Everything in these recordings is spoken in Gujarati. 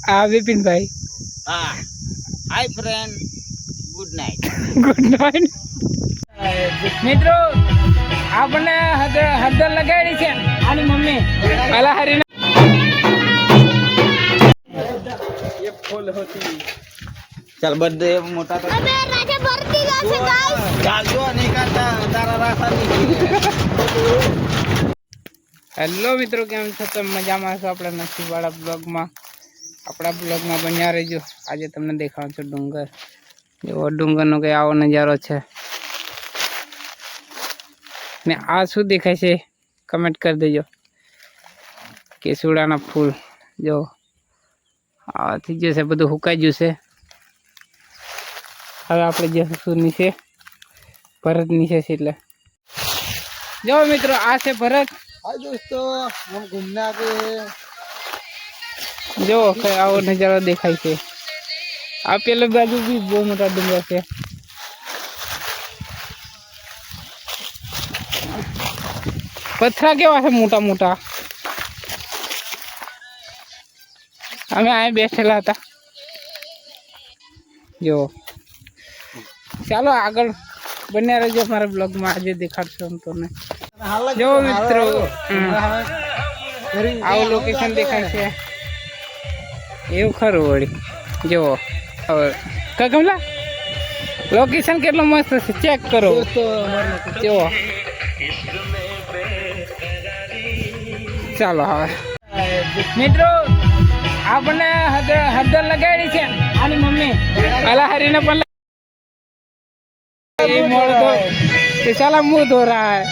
हाँ विपिन भाई। हाँ hi friend good night. Good night मित्रों आपने हदर लगाड़ी छे आनी मम्मी अला हरी ये फूल होती चल बर्थडे मोटा तो अबे राजा भरती जासे गाइस चाल जो नहीं करता तारा रास्ता नहीं। हेलो मित्रों केम छो तमे मजामां छो आपड़ा नसीबवाड़ा ब्लॉगमां आपड़ा ब्लॉगमां बन्या रहीजो। आज तमने देखाडुं छुं डूंगर जो डूंगरनो कई आवो नजारो छे ने आ शुं देखाय छे कमेंट कर देजो। केसुडाना फूल जो आ थी जशे बधुं हुकाई गयुं छे। हवे आपणे जशुं नीचे भरत नीचे छे એટલે जो मित्रों आ छे भरत। हाय दोस्तों हम घूमने आ गए हैं। जो आवो नजारो देखाय छे। आ पेलो बाजू भी बहुत मोटा डूंगर छे। पत्थरा केवा छे मोटा मोटा। અમે આ બેઠેલા હતા જો ચાલો આગળ બન્યા રહેજો અમારા બ્લોગમાં આજે દેખાડશું હું તમને જો મિત્રો આવું લોકેશન દેખાય છે એવું ખરું વળી જો હવે કા કમલા લોકેશન કેટલો મસ્ત છે ચેક કરો જો ચાલો હવે મિત્રો आपने हदर लगाड़ी छे आनी मम्मी अला हरी ने पण ये मोड़ दो ये साला मुंह धो रहा है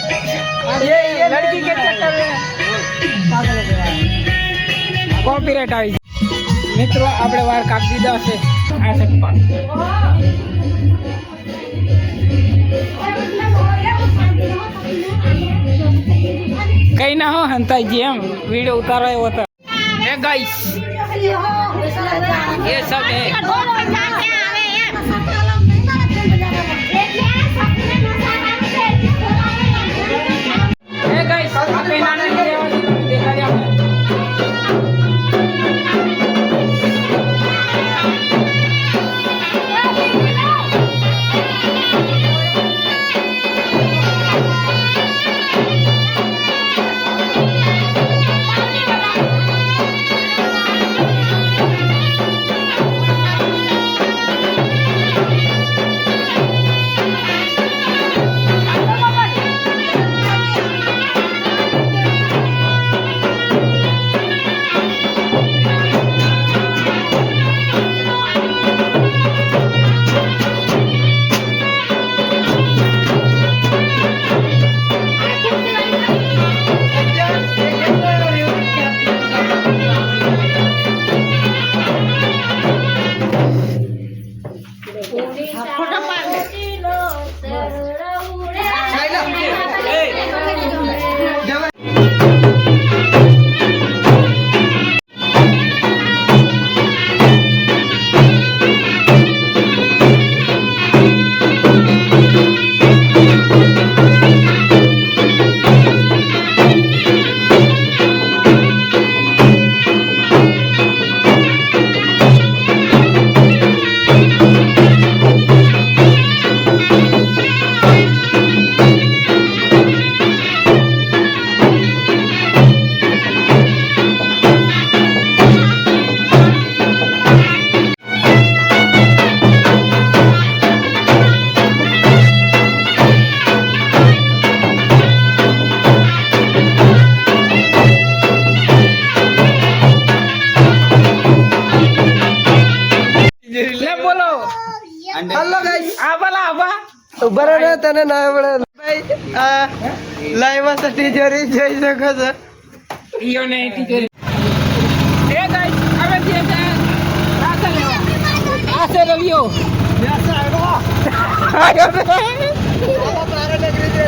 ये लड़की के चक्कर में कॉपीराइट आई। मित्रों आपणे वार कापी दीधा छे आ से कई ना हो हंता जी हम वीडियो उतारो एवो तो ए गाइस ये सब है गाइस आपने नाना देखा जाए हेलो गाइस आबला आबा बराबर तने ना पड़े भाई लाइव में टीचर જોઈ શકો છો ઈયો ને ટીચર એ ગાइस હવે જે રાસા લેવા આસે રવિયો રાસા આવ્યો આયો રે તારે નગરી દે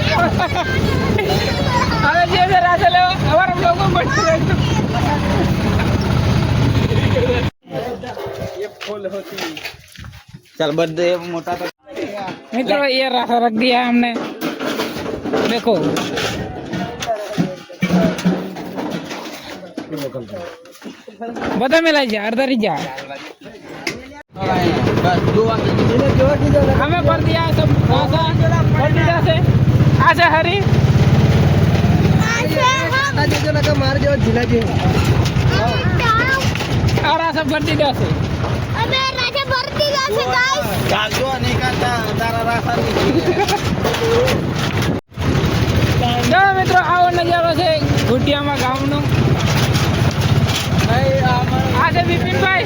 હવે જે રાસા લેવા અમાર લોકો બચી ये फूल होती चल बर्थडे मोटा तो मित्रों ये रास्ता रख दिया हमने देखो બધા મેલાય છે અડધા રીજા બસ જોવા એને જોવા કીધો અમે ભર દિયા सब आशा भर दिया से आशा हरी आशा जो लगा मार जो जिला जी और आशा भर दिया से अबे राजा भर दिया से गाइस ચાલજો નહીં કાંટા તારા રાસા નીકળી જો મિત્રો આવો નજારો છે ઘુટિયામાં ગામનો આ છે બિપિનભાઈ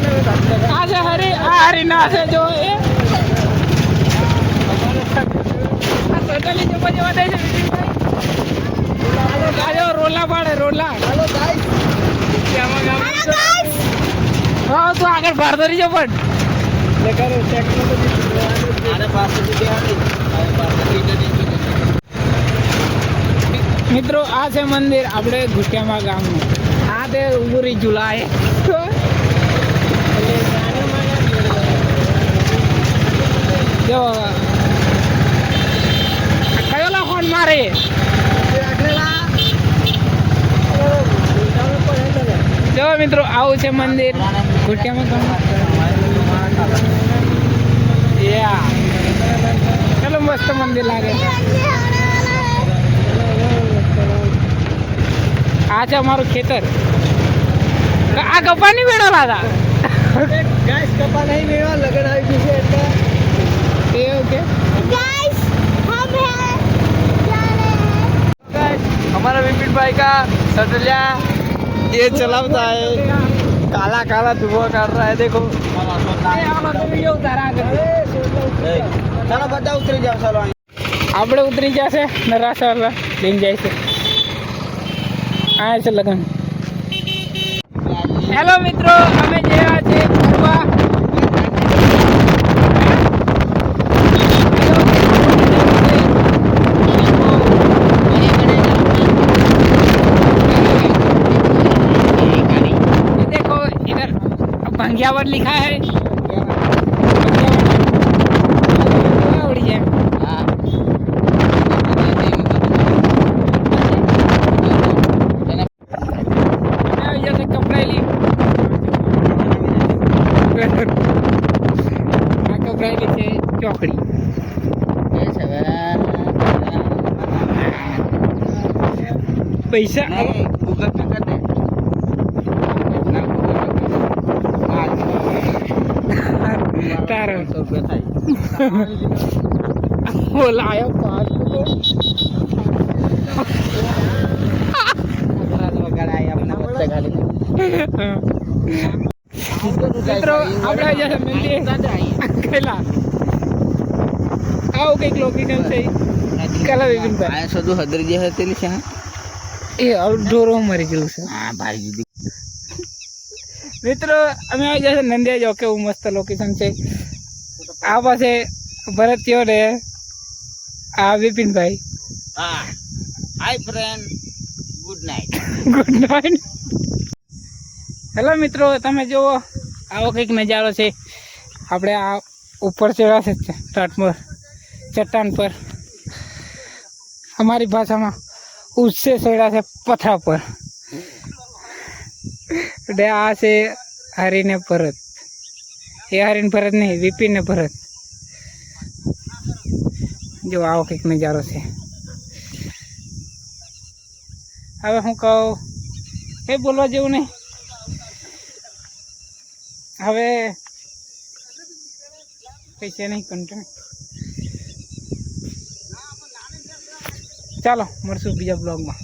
આ છે હરી આ હરી ના છે જો એ આ ટોટલી જો જવા દે છે બિપિનભાઈ આ જો રોલા પાડે રોલા હાલો ગાઈસ ઘુટિયામાં ગામ હા તું આગળ બહાર ધરી જો પણ લેકર ટેકનોલોજી આને પાસેથી દેવાની આને પાસેથી દેવાની મિત્રો આ છે મંદિર આપણે ઘુટિયામાં ગામનું આ તે ઉગુરી ઝુલાય જો કયોલા ફોન મારે જો મિત્રો આવું છે મંદિર ઘુટિયામાં ગામનું યા ચલો મસ્ત મંદિર લાગે આ છે અમારું ખેતર આ કપા નહીં મેળો લાગા ગાઈસ કપા નહીં મેળવા લગન આવી ગયું છે એટલે એ ઓકે गाइस हम हैं जा रहे हैं हमारा विपिन भाई का सटलिया ये चलाता है काला काला धुआं कर रहा है देखो चलो બધા ઉતરી જાવ ચાલો આપણે ઉતરી જશે નરાસા લઈને જાય છે આ છે લગન હેલો મિત્રો અમે જેવા છે ફરવા ये देखो इधर भंगियावर लिखा है उड़ी है जैसे कपड़े ली कपड़े ली છે ચોકડી પૈસા गूगल पे कर दे તારો ₹100 થાય બોલાયો પાસ મિત્રો આપણે જશે મંદિર કલા આવું કંઈક લોકેશન છે કલા વિપિનભાઈ આ સદુ હદરી જે હતી છે એ ઢોરો મરી ગયેલું છે હા ભાઈ દીદી મિત્રો અમે આવી જશે નંદિયા જો કેવું મસ્ત લોકેશન છે આ પાસે ભરત થયો રે આ વિપિનભાઈ હા hi friend good night good night hello મિત્રો તમે જુઓ આવો કંઈક નજારો છે આપણે આ ઉપર ચડાશે તટ પર ચટ્ટાન પર અમારી ભાષામાં ઉચ્ચે ચડ્યા છે પથરા પર એટલે આ છે હરીને ભરત એ હરીને ભરત નહીં વિપિનને ભરત જો આવો કંઈક નજારો છે હવે હું કહું એ બોલવા જેવું નહીં હવે પૈસા નહીં કન્ટેન્ટ ચાલો મળશું બીજા બ્લોગમાં